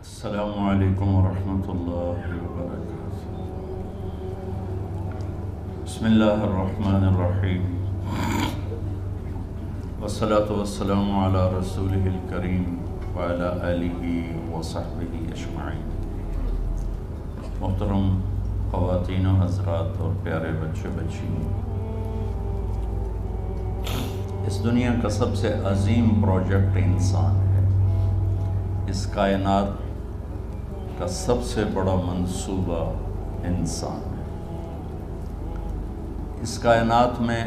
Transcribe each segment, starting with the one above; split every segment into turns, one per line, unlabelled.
السلام علیکم ورحمۃ اللہ وبرکاتہ۔ بسم اللہ الرحمن الرحیم، والصلاة والسلام علی رسولہ الکریم وعلی آلہ وصحبہ اجمعین۔ محترم خواتین و حضرات اور پیارے بچے بچیوں، اس دنیا کا سب سے عظیم پروجیکٹ انسان ہے۔ اس کائنات کا سب سے بڑا منصوبہ انسان ہے۔ اس کائنات میں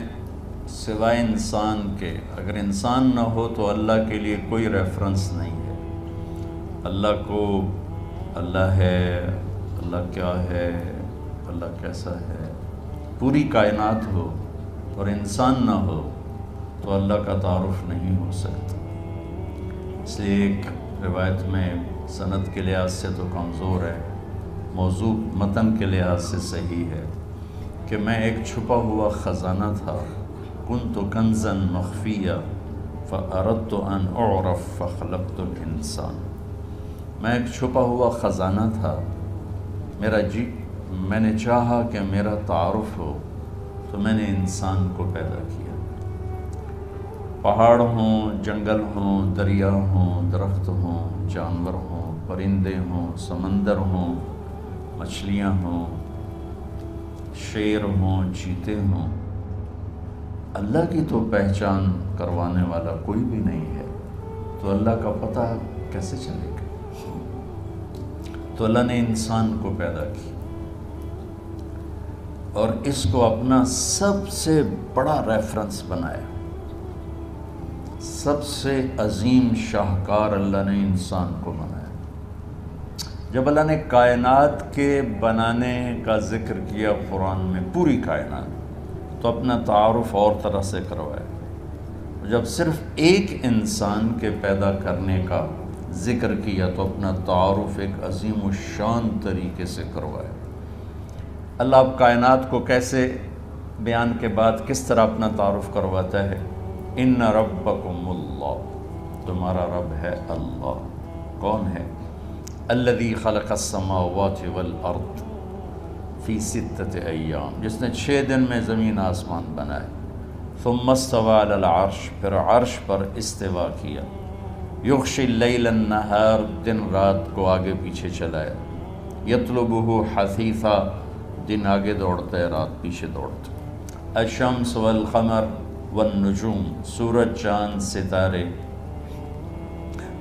سوائے انسان کے، اگر انسان نہ ہو تو اللہ کے لیے کوئی ریفرنس نہیں ہے۔ اللہ کو اللہ ہے، اللہ کیا ہے، اللہ کیسا ہے، پوری کائنات ہو اور انسان نہ ہو تو اللہ کا تعارف نہیں ہو سکتا۔ اس لیے ایک روایت میں سند کے لحاظ سے تو کمزور ہے، موضوع متن کے لحاظ سے صحیح ہے کہ میں ایک چھپا ہوا خزانہ تھا، کنت کنزا مخفیا فاردت ان اعرف فخلقت الانسان۔ میں ایک چھپا ہوا خزانہ تھا، میں نے چاہا کہ میرا تعارف ہو تو میں نے انسان کو پیدا کیا۔ پہاڑ ہوں، جنگل ہوں، دریا ہوں، درخت ہوں، جانور ہوں، پرندے ہوں، سمندر ہوں، مچھلیاں ہوں، شیر ہوں، چیتے ہوں، اللہ کی تو پہچان کروانے والا کوئی بھی نہیں ہے، تو اللہ کا پتہ کیسے چلے گا؟ تو اللہ نے انسان کو پیدا کی اور اس کو اپنا سب سے بڑا ریفرنس بنایا۔ سب سے عظیم شاہکار اللہ نے انسان کو بنایا۔ جب اللہ نے کائنات کے بنانے کا ذکر کیا قرآن میں، پوری کائنات، تو اپنا تعارف اور طرح سے کروایا۔ جب صرف ایک انسان کے پیدا کرنے کا ذکر کیا تو اپنا تعارف ایک عظیم و شان طریقے سے کروایا۔ اللہ اب کائنات کو کیسے بیان کے بعد کس طرح اپنا تعارف کرواتا ہے؟ ان ربکم اللہ، تمہارا رب ہے اللہ۔ کون ہے؟ الذی خلق السماوات والارض فی 6 ایام، جس نے 6 دن میں زمین آسمان بنائے۔ ثم استوى علی العرش، پھر عرش پر استوا کیا۔ یغشی اللیل النہار، دن رات کو آگے پیچھے چلایا۔ یطلبہ حثیثا، دن آگے دوڑتا ہے، رات پیچھے دوڑتا ہے۔ الشمس والقمر والنجوم، سورج چاند ستارے،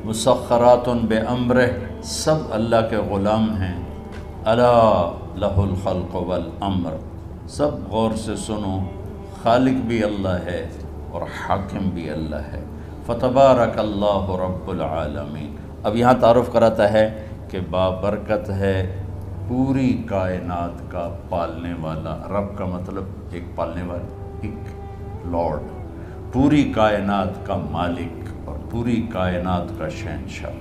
مسخرات بامرہ، سب اللہ کے غلام ہیں۔ الا لہ الخلق والامر، سب غور سے سنو، خالق بھی اللہ ہے اور حاکم بھی اللہ ہے۔ فتبارک اللہ رب العالمین۔ اب یہاں تعارف کراتا ہے کہ بابرکت ہے پوری کائنات کا پالنے والا۔ رب کا مطلب ایک پالنے والا، ایک لارڈ، پوری کائنات کا مالک اور پوری کائنات کا شہنشاہ۔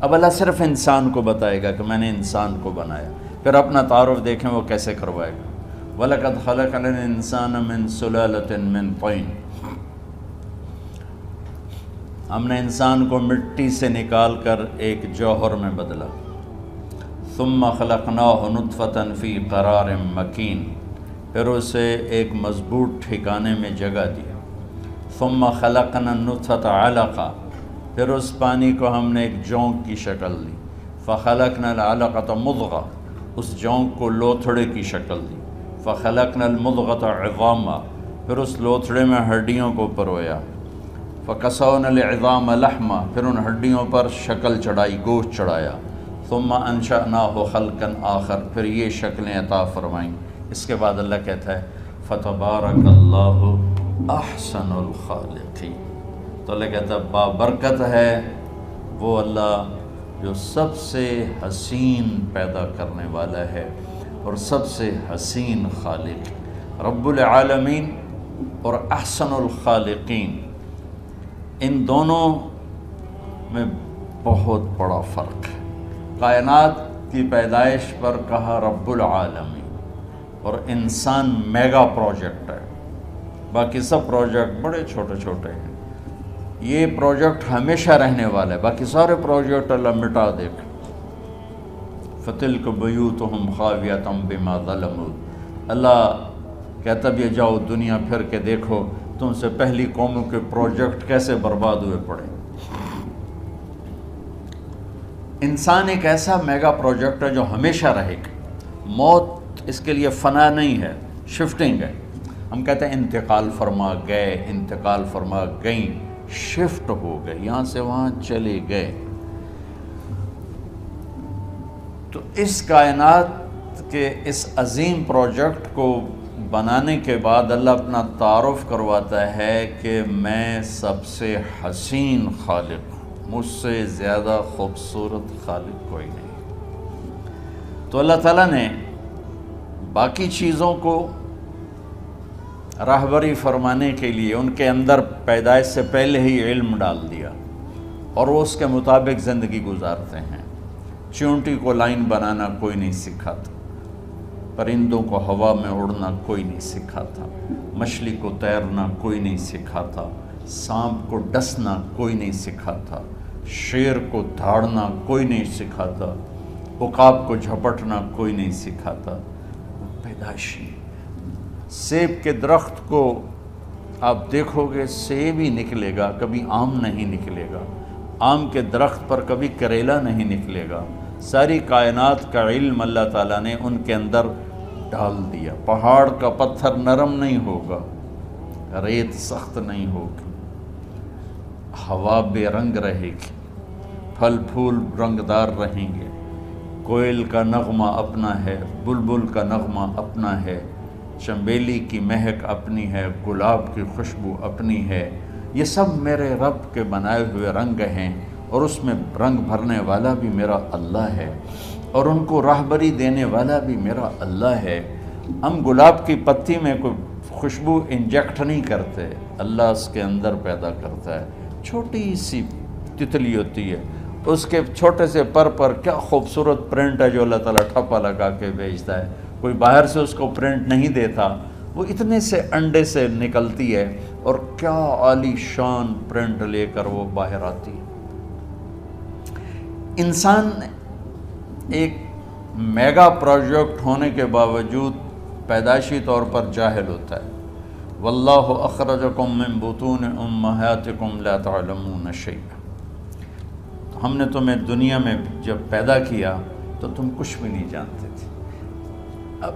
اب اللہ صرف انسان کو بتائے گا کہ میں نے انسان کو بنایا، پھر اپنا تعارف دیکھیں وہ کیسے کروائے گا۔ وَلَقَدْ خَلَقْنَا الْإِنسَانَ مِنْ سُلَالَةٍ مِنْ طِينٍ، ہم نے انسان کو مٹی سے نکال کر ایک جوہر میں بدلا۔ ثُمَّ خَلَقْنَاهُ نُطْفَةً فِي قَرَارٍ مَكِينٍ، پھر اسے ایک مضبوط ٹھکانے میں جگہ دی۔ ثم خلقنا النطفة علقہ، پھر اس پانی کو ہم نے ایک جونک کی شکل دی۔ فخلقنا العلقة مضغہ، اس جونک کو لوتھڑے کی شکل دی۔ فخلقنا المضغة عظاما، پھر اس لوتھڑے میں ہڈیوں کو پرویا۔ فکسونا العظام لحما، پھر ان ہڈیوں پر شکل چڑھائی، گوشت چڑھایا۔ ثم انشأناه خلقا آخر، پھر یہ شکلیں عطا فرمائیں۔ اس کے بعد اللہ کہتا ہے فتبارک اللہ احسن الخالقین۔ تو اللہ کہتا ہے بابرکت ہے وہ اللہ جو سب سے حسین پیدا کرنے والا ہے اور سب سے حسین خالق۔ رب العالمین اور احسن الخالقین، ان دونوں میں بہت بڑا فرق ہے۔ کائنات کی پیدائش پر کہا رب العالمین، اور انسان میگا پروجیکٹ ہے، باقی سب پروجیکٹ بڑے چھوٹے چھوٹے ہیں۔ یہ پروجیکٹ ہمیشہ رہنے والا ہے، باقی سارے پروجیکٹ اللہ مٹا دے گا۔ فتلک بیوتہم خاویۃ بما ظلموا۔ اللہ کہتا بھی جاؤ دنیا پھر کے دیکھو تم سے پہلی قوموں کے پروجیکٹ کیسے برباد ہوئے پڑے۔ انسان ایک ایسا میگا پروجیکٹ ہے جو ہمیشہ رہے گا، موت اس کے لیے فنا نہیں ہے، شفٹنگ ہے۔ ہم کہتے ہیں انتقال فرما گئے، انتقال فرما گئیں، شفٹ ہو گئے، یہاں سے وہاں چلے گئے۔ تو اس کائنات کے اس عظیم پروجیکٹ کو بنانے کے بعد اللہ اپنا تعارف کرواتا ہے کہ میں سب سے حسین خالق ہوں، مجھ سے زیادہ خوبصورت خالق کوئی نہیں۔ تو اللہ تعالیٰ نے باقی چیزوں کو راہبری فرمانے کے لیے ان کے اندر پیدائش سے پہلے ہی علم ڈال دیا، اور وہ اس کے مطابق زندگی گزارتے ہیں۔ چونٹی کو لائن بنانا کوئی نہیں سکھاتا، پرندوں کو ہوا میں اڑنا کوئی نہیں سکھاتا، مچھلی کو تیرنا کوئی نہیں سکھاتا، سانپ کو ڈسنا کوئی نہیں سکھاتا، شیر کو دھاڑنا کوئی نہیں سکھاتا، عقاب کو جھپٹنا کوئی نہیں سکھاتا۔ پیدائشی سیب کے درخت کو آپ دیکھو گے سیب ہی نکلے گا، کبھی آم نہیں نکلے گا، آم کے درخت پر کبھی کریلا نہیں نکلے گا۔ ساری کائنات کا علم اللہ تعالیٰ نے ان کے اندر ڈال دیا۔ پہاڑ کا پتھر نرم نہیں ہوگا، ریت سخت نہیں ہوگی، ہوا بے رنگ رہے گی، پھل پھول رنگدار رہیں گے، کوئل کا نغمہ اپنا ہے، بلبل کا نغمہ اپنا ہے، چنبیلی کی مہک اپنی ہے، گلاب کی خوشبو اپنی ہے۔ یہ سب میرے رب کے بنائے ہوئے رنگ ہیں، اور اس میں رنگ بھرنے والا بھی میرا اللہ ہے، اور ان کو راہبری دینے والا بھی میرا اللہ ہے۔ ہم گلاب کی پتی میں کوئی خوشبو انجیکٹ نہیں کرتے، اللہ اس کے اندر پیدا کرتا ہے۔ چھوٹی سی تتلی ہوتی ہے، اس کے چھوٹے سے پر کیا خوبصورت پرنٹ ہے جو اللہ تعالیٰ ٹھپا لگا کے بھیجتا ہے۔ کوئی باہر سے اس کو پرنٹ نہیں دیتا، وہ اتنے سے انڈے سے نکلتی ہے، اور کیا عالی شان پرنٹ لے کر وہ باہر آتی ہے۔ انسان ایک میگا پروجیکٹ ہونے کے باوجود پیدائشی طور پر جاہل ہوتا ہے۔ واللہ اخرجکم من بطون امہاتکم لا تعلمون شیئا۔ ہم نے تمہیں دنیا میں جب پیدا کیا تو تم کچھ بھی نہیں جانتے تھے۔ اب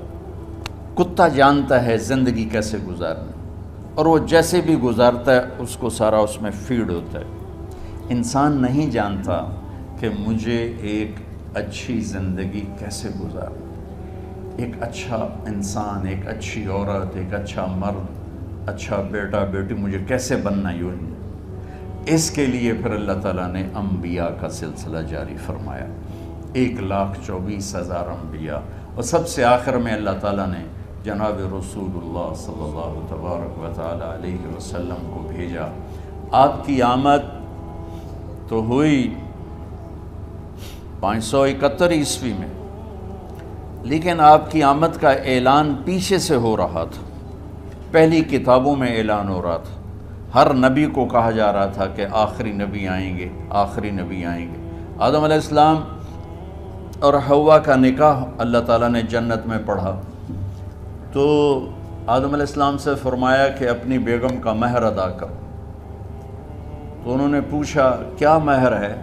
کتا جانتا ہے زندگی کیسے گزارنا، اور وہ جیسے بھی گزارتا ہے اس کو سارا اس میں فیڈ ہوتا ہے۔ انسان نہیں جانتا کہ مجھے ایک اچھی زندگی کیسے گزارنا، ایک اچھا انسان، ایک اچھی عورت، ایک اچھا مرد، اچھا بیٹا بیٹی مجھے کیسے بننا۔ یوں اس کے لیے پھر اللہ تعالیٰ نے انبیاء کا سلسلہ جاری فرمایا، 1,24,000 انبیاء، اور سب سے آخر میں اللہ تعالیٰ نے جناب رسول اللہ صلی اللہ تبارک و تعالیٰ علیہ وسلم کو بھیجا۔ آپ کی آمد تو ہوئی 571 عیسوی میں، لیکن آپ کی آمد کا اعلان پیچھے سے ہو رہا تھا، پہلی کتابوں میں اعلان ہو رہا تھا۔ ہر نبی کو کہا جا رہا تھا کہ آخری نبی آئیں گے، آخری نبی آئیں گے۔ آدم علیہ السلام اور حوا کا نکاح اللہ تعالیٰ نے جنت میں پڑھا، تو آدم علیہ السلام سے فرمایا کہ اپنی بیگم کا مہر ادا کرو۔ تو انہوں نے پوچھا کیا مہر ہے؟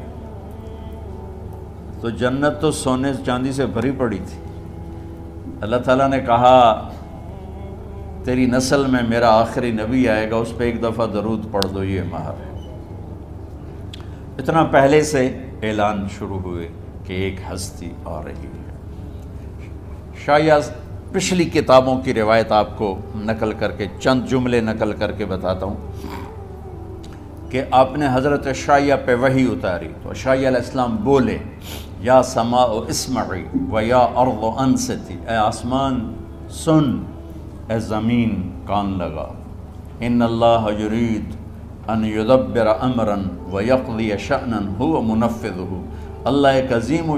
تو جنت تو سونے چاندی سے بھری پڑی تھی۔ اللہ تعالیٰ نے کہا تیری نسل میں میرا آخری نبی آئے گا، اس پہ ایک دفعہ درود پڑھ دو، یہ مہر ہے۔ اتنا پہلے سے اعلان شروع ہوئے کہ ایک ہستی آ رہی ہے۔ شاید پچھلی کتابوں کی روایت آپ کو نقل کر کے چند جملے نقل کر کے بتاتا ہوں کہ آپ نے حضرت عشائیہ پہ وحی اتاری، تو عشائیہ علیہ السلام بولے یا سماء اسمعی و یا ارض انصتی، اے آسمان سن، اے زمین کان لگا، ان اللہ یرید ان یدبر امرا و یقضی شأنا هو منفذہ۔ اللہ ایک عظیم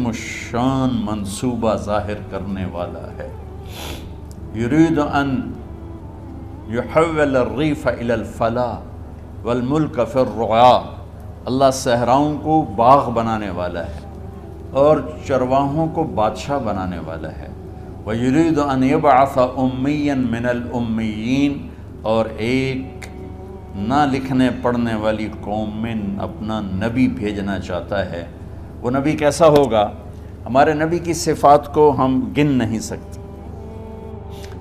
الشان منصوبہ ظاہر کرنے والا ہے۔ یرید ان یحول الریف الی الفلاح والملک فی الرعاء اللہ صحراؤں کو باغ بنانے والا ہے اور چرواہوں کو بادشاہ بنانے والا ہے۔ وَيُرِيدُ أَن يَبْعَثَ أُمِّيًّا مِّنَ الْأُمِّيِّينَ، اور ایک نہ لکھنے پڑھنے والی قوم میں اپنا نبی بھیجنا چاہتا ہے۔ وہ نبی کیسا ہوگا؟ ہمارے نبی کی صفات کو ہم گن نہیں سکتے،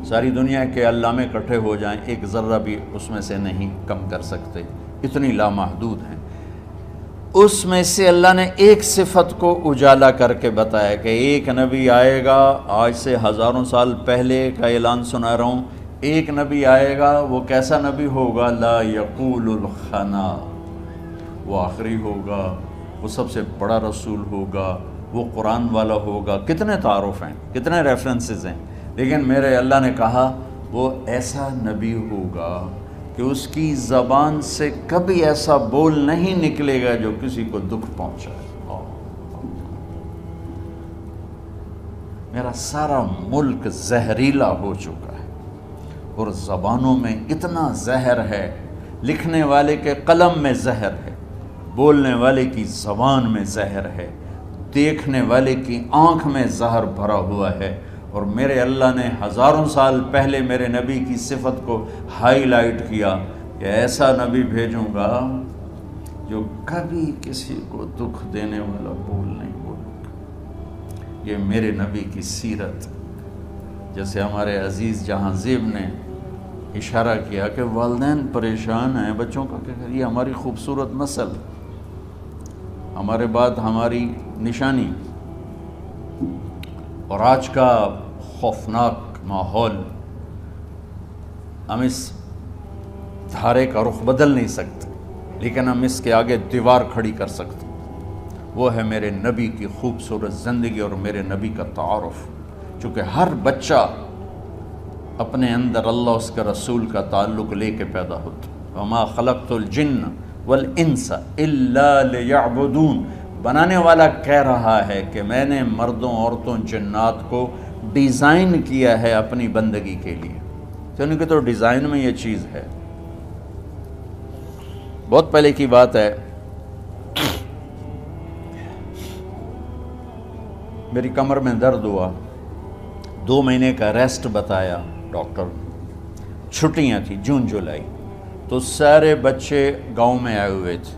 ساری دنیا کے علامے اکٹھے ہو جائیں ایک ذرہ بھی اس میں سے نہیں کم کر سکتے، اتنی لامحدود ہیں۔ اس میں سے اللہ نے ایک صفت کو اجالا کر کے بتایا کہ ایک نبی آئے گا، آج سے ہزاروں سال پہلے کا اعلان سنا رہا ہوں، ایک نبی آئے گا، وہ کیسا نبی ہوگا؟ لا یقول الخنا، وہ آخری ہوگا، وہ سب سے بڑا رسول ہوگا، وہ قرآن والا ہوگا۔ کتنے تعارف ہیں، کتنے ریفرنسز ہیں، لیکن میرے اللہ نے کہا وہ ایسا نبی ہوگا کہ اس کی زبان سے کبھی ایسا بول نہیں نکلے گا جو کسی کو دکھ پہنچائے۔ میرا سارا ملک زہریلا ہو چکا ہے اور زبانوں میں اتنا زہر ہے، لکھنے والے کے قلم میں زہر ہے، بولنے والے کی زبان میں زہر ہے، دیکھنے والے کی آنکھ میں زہر بھرا ہوا ہے۔ اور میرے اللہ نے ہزاروں سال پہلے میرے نبی کی صفت کو ہائی لائٹ کیا کہ ایسا نبی بھیجوں گا جو کبھی کسی کو دکھ دینے والا بول نہیں بولے گا۔ یہ میرے نبی کی سیرت، جیسے ہمارے عزیز جہاں زیب نے اشارہ کیا کہ والدین پریشان ہیں بچوں کا، کہ یہ ہماری خوبصورت نسل، ہمارے بعد ہماری نشانی، اور آج کا خوفناک ماحول، ہم اس دھارے کا رخ بدل نہیں سکتے، لیکن ہم اس کے آگے دیوار کھڑی کر سکتے، وہ ہے میرے نبی کی خوبصورت زندگی اور میرے نبی کا تعارف۔ چونکہ ہر بچہ اپنے اندر اللہ اس کے رسول کا تعلق لے کے پیدا ہوتا۔ وَمَا خَلَقْتُ الْجِنَّ وَالْإِنسَ إِلَّا لِيَعْبُدُونَ، بنانے والا کہہ رہا ہے کہ میں نے مردوں عورتوں جنات کو ڈیزائن کیا ہے اپنی بندگی کے لیے، تو ان کے تو ڈیزائن میں یہ چیز ہے۔ بہت پہلے کی بات ہے، میری کمر میں درد ہوا، 2 مہینے کا ریسٹ بتایا ڈاکٹر، چھٹیاں تھیں جون جولائی، تو سارے بچے گاؤں میں آئے ہوئے تھے،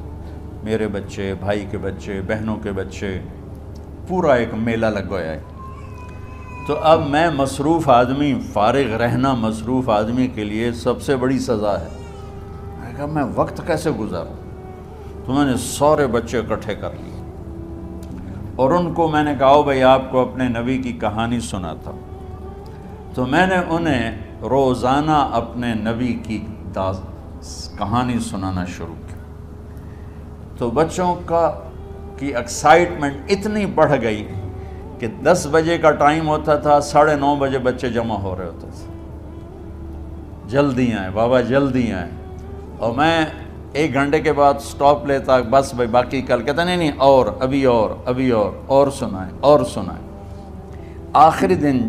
میرے بچے، بھائی کے بچے، بہنوں کے بچے، پورا ایک میلہ لگ گیا ہے۔ تو اب میں مصروف آدمی، فارغ رہنا مصروف آدمی کے لیے سب سے بڑی سزا ہے۔ میں کہا میں وقت کیسے گزاروں؟ تو میں نے سارے بچے اکٹھے کر لیے اور ان کو میں نے کہا بھائی آپ کو اپنے نبی کی کہانی سناتا ہوں۔ تو میں نے انہیں روزانہ اپنے نبی کی کہانی سنانا شروع کی، تو بچوں کی ایکسائٹمنٹ اتنی بڑھ گئی کہ 10 بجے کا ٹائم ہوتا تھا، 9:30 بجے بچے جمع ہو رہے ہوتے تھے، جلدی آئیں بابا جلدی آئیں، اور میں 1 گھنٹے کے بعد سٹاپ لیتا، بس بھائی باقی کل، کہتا نہیں اور ابھی اور سنائیں۔ آخری دن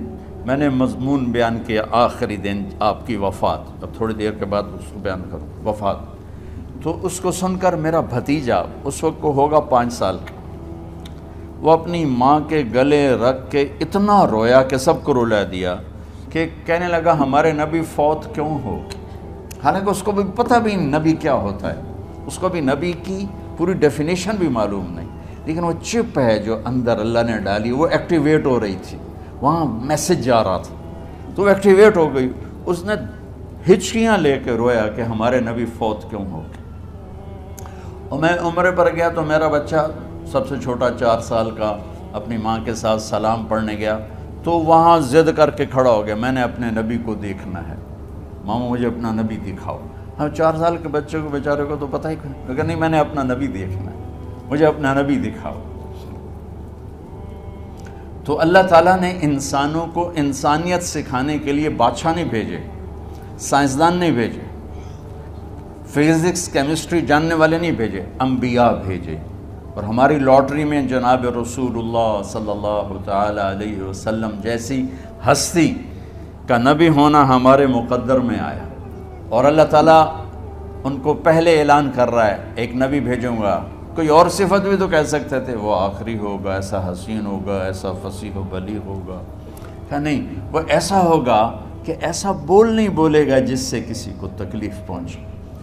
میں نے مضمون بیان کیا، آخری دن آپ کی وفات، اب تھوڑی دیر کے بعد اس کو بیان کروں، وفات۔ تو اس کو سن کر میرا بھتیجا، اس وقت کو ہوگا 5 سال کا، وہ اپنی ماں کے گلے رکھ کے اتنا رویا کہ سب کو رلا دیا، کہ کہنے لگا ہمارے نبی فوت کیوں ہو؟ حالانکہ اس کو بھی پتہ بھی نبی کیا ہوتا ہے، اس کو بھی نبی کی پوری ڈیفینیشن بھی معلوم نہیں، لیکن وہ چپ ہے جو اندر اللہ نے ڈالی، وہ ایکٹیویٹ ہو رہی تھی، وہاں میسج جا رہا تھا، تو وہ ایکٹیویٹ ہو گئی، اس نے ہچکیاں لے کے رویا کہ ہمارے نبی فوت کیوں ہو گئے۔ اور میں عمرے پر گیا تو میرا بچہ سب سے چھوٹا 4 سال کا اپنی ماں کے ساتھ سلام پڑھنے گیا، تو وہاں ضد کر کے کھڑا ہو گیا، میں نے اپنے نبی کو دیکھنا ہے، ماما مجھے اپنا نبی دکھاؤ۔ ہم 4 سال کے بچے کو بیچارے کو تو پتہ ہی لیکن نہیں، میں نے اپنا نبی دیکھنا ہے، مجھے اپنا نبی دکھاؤ۔ تو اللہ تعالیٰ نے انسانوں کو انسانیت سکھانے کے لیے بادشاہ نہیں بھیجے، سائنسدان نہیں بھیجے، فزکس کیمسٹری جاننے والے نہیں بھیجے، انبیاء بھیجے۔ اور ہماری لاٹری میں جناب رسول اللہ صلی اللہ تعالی علیہ وسلم جیسی ہستی کا نبی ہونا ہمارے مقدر میں آیا، اور اللہ تعالیٰ ان کو پہلے اعلان کر رہا ہے ایک نبی بھیجوں گا کوئی اور صفت بھی تو کہہ سکتے تھے، وہ آخری ہوگا، ایسا حسین ہوگا، ایسا فصیح و بلیغ ہوگا، کہ نہیں، وہ ایسا ہوگا کہ ایسا بول نہیں بولے گا جس سے کسی کو تکلیف پہنچے۔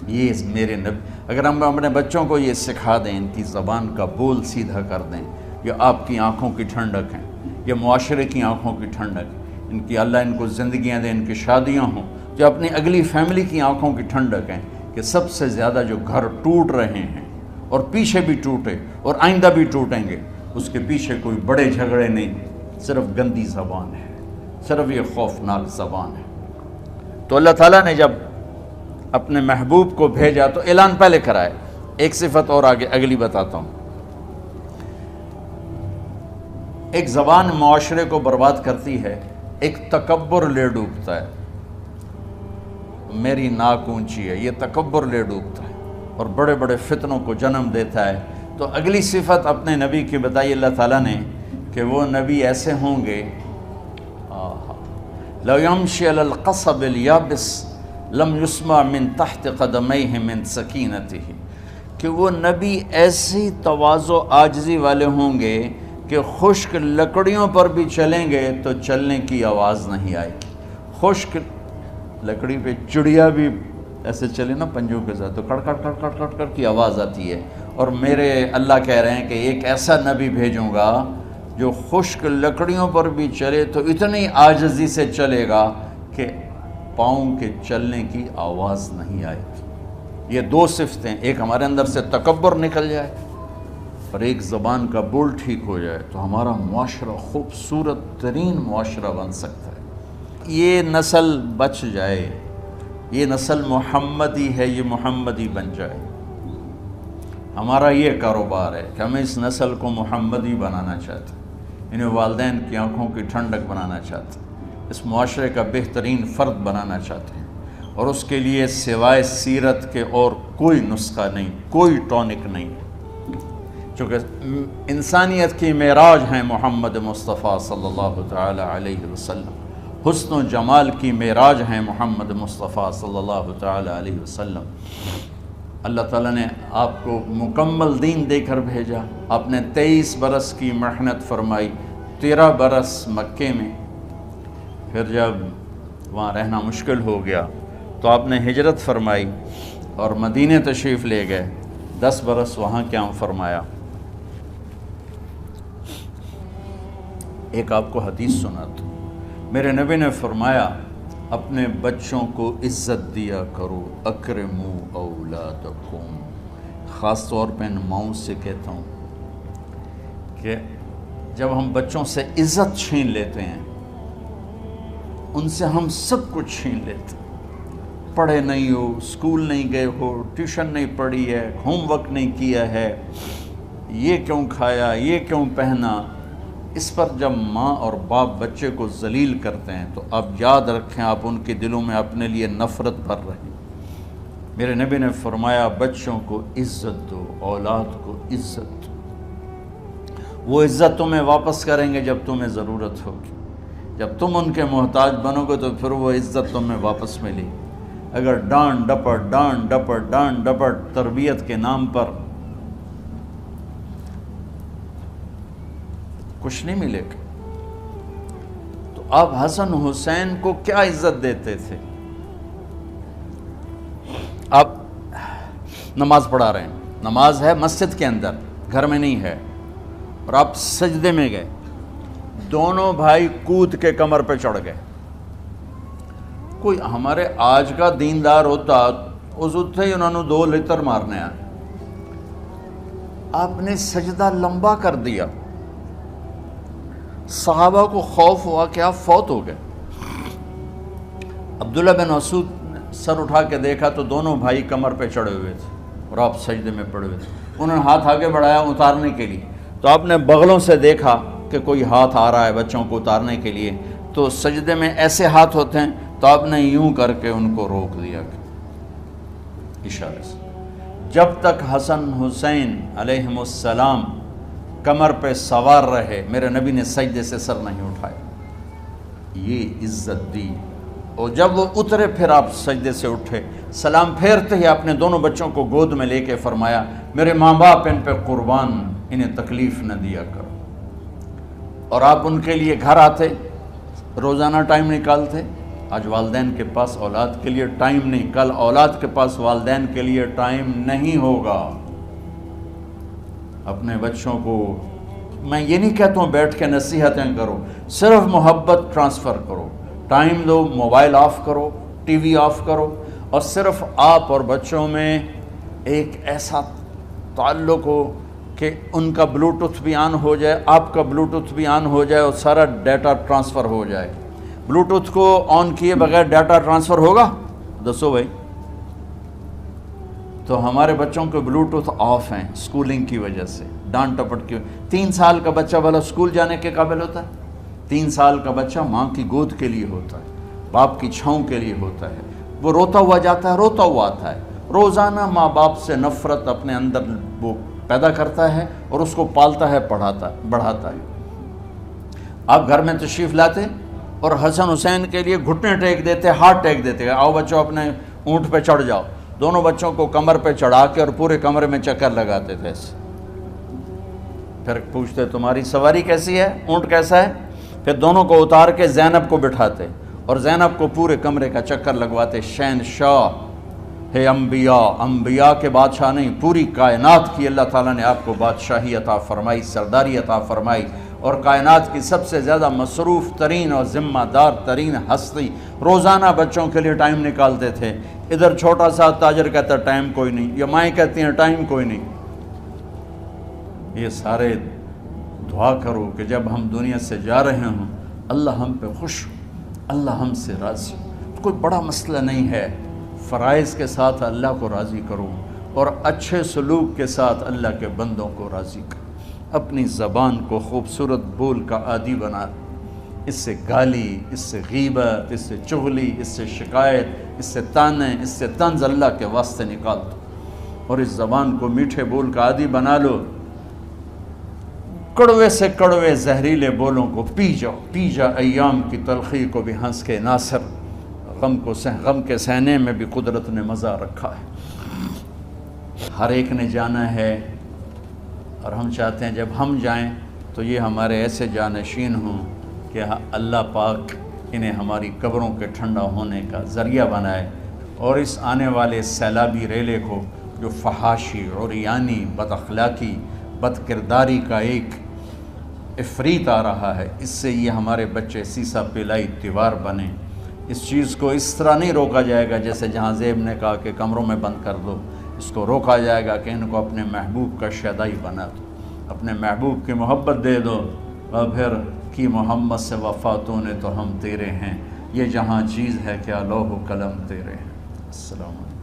یہ میرے نبی، اگر ہم اپنے بچوں کو یہ سکھا دیں، ان کی زبان کا بول سیدھا کر دیں، یہ آپ کی آنکھوں کی ٹھنڈک ہیں، یہ معاشرے کی آنکھوں کی ٹھنڈک ہے، ان کی اللہ ان کو زندگیاں دیں، ان کی شادیاں ہوں، جو اپنی اگلی فیملی کی آنکھوں کی ٹھنڈک ہیں، کہ سب سے زیادہ جو گھر ٹوٹ رہے ہیں اور پیچھے بھی ٹوٹے اور آئندہ بھی ٹوٹیں گے، اس کے پیچھے کوئی بڑے جھگڑے نہیں، صرف گندی زبان ہے، صرف یہ خوفناک زبان ہے۔ تو اللہ تعالیٰ نے جب اپنے محبوب کو بھیجا تو اعلان پہلے کرائے۔ ایک صفت اور آگے اگلی بتاتا ہوں۔ ایک زبان معاشرے کو برباد کرتی ہے، ایک تکبر لے ڈوبتا ہے، میری ناک اونچی ہے، یہ تکبر لے ڈوبتا ہے اور بڑے بڑے فتنوں کو جنم دیتا ہے۔ تو اگلی صفت اپنے نبی کی بتائی اللہ تعالیٰ نے کہ وہ نبی ایسے ہوں گے، لَوْ يَمْشِي عَلَى الْقَصَبِ الْيَابِسِ لَمْ يُسْمَعْ مِنْ تَحْتِ قَدَمَيْهِ مِنْ سَكِينَتِهِ، کہ وہ نبی ایسی تواضع عاجزی والے ہوں گے کہ خشک لکڑیوں پر بھی چلیں گے تو چلنے کی آواز نہیں آئے گی۔ خشک لکڑی پہ چڑیا بھی ایسے چلے نا پنجوں کے ساتھ تو کڑ کڑ کڑ کڑ کڑ کڑ کی آواز آتی ہے، اور میرے اللہ کہہ رہے ہیں کہ ایک ایسا نبی بھیجوں گا جو خشک لکڑیوں پر بھی چلے تو اتنی عاجزی سے چلے گا کہ پاؤں کے چلنے کی آواز نہیں آئے گی۔ یہ دو صفتیں، ایک ہمارے اندر سے تکبر نکل جائے اور ایک زبان کا بول ٹھیک ہو جائے تو ہمارا معاشرہ خوبصورت ترین معاشرہ بن سکتا ہے۔ یہ نسل بچ جائے، یہ نسل محمدی ہے، یہ محمدی بن جائے۔ ہمارا یہ کاروبار ہے کہ ہم اس نسل کو محمدی بنانا چاہتے ہیں، انہیں والدین کی آنکھوں کی ٹھنڈک بنانا چاہتے ہیں، اس معاشرے کا بہترین فرد بنانا چاہتے ہیں، اور اس کے لیے سوائے سیرت کے اور کوئی نسخہ نہیں، کوئی ٹونک نہیں، چونکہ انسانیت کی معراج ہیں محمد مصطفیٰ صلی اللہ تعالی علیہ وسلم، حسن و جمال کی معراج ہیں محمد مصطفیٰ صلی اللہ تعالی علیہ وسلم۔ اللہ تعالیٰ نے آپ کو مکمل دین دے کر بھیجا، آپ نے 23 برس کی محنت فرمائی، 13 برس مکے میں، پھر جب وہاں رہنا مشکل ہو گیا تو آپ نے ہجرت فرمائی اور مدینے تشریف لے گئے، 10 برس وہاں قیام فرمایا۔ ایک آپ کو حدیث سناتا ہوں، میرے نبی نے فرمایا اپنے بچوں کو عزت دیا کرو، اکرموا اولادکم، خاص طور پہ ان ماؤں سے کہتا ہوں کہ جب ہم بچوں سے عزت چھین لیتے ہیں، ان سے ہم سب کچھ چھین لیتے ہیں، پڑھے نہیں ہو، اسکول نہیں گئے ہو، ٹیوشن نہیں پڑھی ہے، ہوم ورک نہیں کیا ہے، یہ کیوں کھایا، یہ کیوں پہنا، اس پر جب ماں اور باپ بچے کو ذلیل کرتے ہیں تو آپ یاد رکھیں آپ ان کے دلوں میں اپنے لیے نفرت بھر رہے ہیں۔ میرے نبی نے فرمایا بچوں کو عزت دو، اولاد کو عزت دو، وہ عزت تمہیں واپس کریں گے جب تمہیں ضرورت ہوگی، جب تم ان کے محتاج بنو گے تو پھر وہ عزت تمہیں واپس ملے گی۔ اگر ڈانٹ ڈپٹ تربیت کے نام پر کچھ نہیں ملے گا۔ تو آپ حسن حسین کو کیا عزت دیتے تھے؟ آپ نماز پڑھا رہے ہیں، نماز ہے مسجد کے اندر، گھر میں نہیں ہے، اور آپ سجدے میں گئے، دونوں بھائی کود کے کمر پہ چڑھ گئے۔ کوئی ہمارے آج کا دیندار ہوتا اس اٹھتے ہی انہوں نے 2 لتر مارنے آئے، آپ نے سجدہ لمبا کر دیا، صحابہ کو خوف ہوا کہ آپ فوت ہو گئے۔ عبداللہ بن مسعود نے سر اٹھا کے دیکھا تو دونوں بھائی کمر پہ چڑھے ہوئے تھے اور آپ سجدے میں پڑے ہوئے تھے۔ انہوں نے ہاتھ آگے بڑھایا اتارنے کے لیے، تو آپ نے بغلوں سے دیکھا کہ کوئی ہاتھ آ رہا ہے بچوں کو اتارنے کے لیے، تو سجدے میں ایسے ہاتھ ہوتے ہیں، تو آپ نے یوں کر کے ان کو روک دیا اشارے سے۔ جب تک حسن حسین علیہم السلام کمر پہ سوار رہے، میرے نبی نے سجدے سے سر نہیں اٹھایا۔ یہ عزت دی اور جب وہ اترے پھر آپ سجدے سے اٹھے، سلام پھیرتے ہی اپنے دونوں بچوں کو گود میں لے کے فرمایا میرے ماں باپ ان پہ قربان، انہیں تکلیف نہ دیا کرو۔ اور آپ ان کے لیے گھر آتے، روزانہ ٹائم نکالتے۔ آج والدین کے پاس اولاد کے لیے ٹائم نہیں، کل اولاد کے پاس والدین کے لیے ٹائم نہیں ہوگا۔ اپنے بچوں کو میں یہ نہیں کہتا ہوں بیٹھ کے نصیحتیں کرو، صرف محبت ٹرانسفر کرو، ٹائم دو، موبائل آف کرو، ٹی وی آف کرو، اور صرف آپ اور بچوں میں ایک ایسا تعلق ہو کہ ان کا بلوٹوتھ بھی آن ہو جائے، آپ کا بلوٹوتھ بھی آن ہو جائے اور سارا ڈیٹا ٹرانسفر ہو جائے۔ بلوٹوتھ کو آن کیے بغیر ڈیٹا ٹرانسفر ہوگا؟ دسو بھائی۔ تو ہمارے بچوں کے بلوٹوتھ آف ہیں سکولنگ کی وجہ سے، ڈانٹ ٹپٹ کی۔ 3 سال کا بچہ والا سکول جانے کے قابل ہوتا ہے؟ 3 سال کا بچہ ماں کی گود کے لیے ہوتا ہے، باپ کی چھاؤں کے لیے ہوتا ہے، وہ روتا ہوا جاتا ہے، روتا ہوا آتا ہے، روزانہ ماں باپ سے نفرت اپنے اندر وہ پیدا کرتا ہے اور اس کو پالتا ہے، بڑھاتا ہے۔ آپ گھر میں تشریف لاتے اور حسن حسین کے لیے گھٹنے ٹیک دیتے، ہاتھ ٹیک دیتے، آؤ بچوں اپنے اونٹ پہ چڑھ جاؤ، دونوں بچوں کو کمر پہ چڑھا کے اور پورے کمرے میں چکر لگاتے تھے ایسے۔ پھر پوچھتے تمہاری سواری کیسی ہے، اونٹ کیسا ہے؟ پھر دونوں کو اتار کے زینب کو بٹھاتے اور زینب کو پورے کمرے کا چکر لگواتے۔ شہنشاہ ہے انبیاء، انبیاء کے بادشاہ نہیں، پوری کائنات کی اللہ تعالیٰ نے آپ کو بادشاہی عطا فرمائی، سرداری عطا فرمائی، اور کائنات کی سب سے زیادہ مصروف ترین اور ذمہ دار ترین ہستی روزانہ بچوں کے لیے ٹائم نکالتے تھے۔ ادھر چھوٹا سا تاجر کہتا ہے ٹائم کوئی نہیں، یا مائیں کہتی ہیں ٹائم کوئی نہیں۔ یہ سارے دعا کرو کہ جب ہم دنیا سے جا رہے ہوں اللہ ہم پہ خوش ہو، اللہ ہم سے راضی ہو۔ کوئی بڑا مسئلہ نہیں ہے، فرائض کے ساتھ اللہ کو راضی کرو اور اچھے سلوک کے ساتھ اللہ کے بندوں کو راضی کرو۔ اپنی زبان کو خوبصورت بول کا عادی بنا، اس سے گالی، اس سے غیبت، اس سے چغلی، اس سے شکایت، اس سے تانے، اس سے طنز اللہ کے واسطے نکال دو، اور اس زبان کو میٹھے بول کا عادی بنا لو۔ کڑوے سے کڑوے زہریلے بولوں کو پی جا ایام کی تلخی کو بھی ہنس کے ناصر، غم کے سہنے میں بھی قدرت نے مزہ رکھا ہے۔ ہر ایک نے جانا ہے، اور ہم چاہتے ہیں جب ہم جائیں تو یہ ہمارے ایسے جانشین ہوں کہ اللہ پاک انہیں ہماری قبروں کے ٹھنڈا ہونے کا ذریعہ بنائے، اور اس آنے والے سیلابی ریلے کو جو فحاشی، عریانی، بد اخلاقی، بد کرداری کا ایک افریت آ رہا ہے، اس سے یہ ہمارے بچے سیسا پلائی دیوار بنیں۔ اس چیز کو اس طرح نہیں روکا جائے گا جیسے جہاں زیب نے کہا کہ کمروں میں بند کر دو، اس کو روکا جائے گا کہ ان کو اپنے محبوب کا شیدائی بنا دو، اپنے محبوب کی محبت دے دو، اور پھر کی محمد سے وفاتوں نے تو ہم تیرے ہیں، یہ جہاں چیز ہے کیا لوح و قلم تیرے ہیں۔ السلام علیکم۔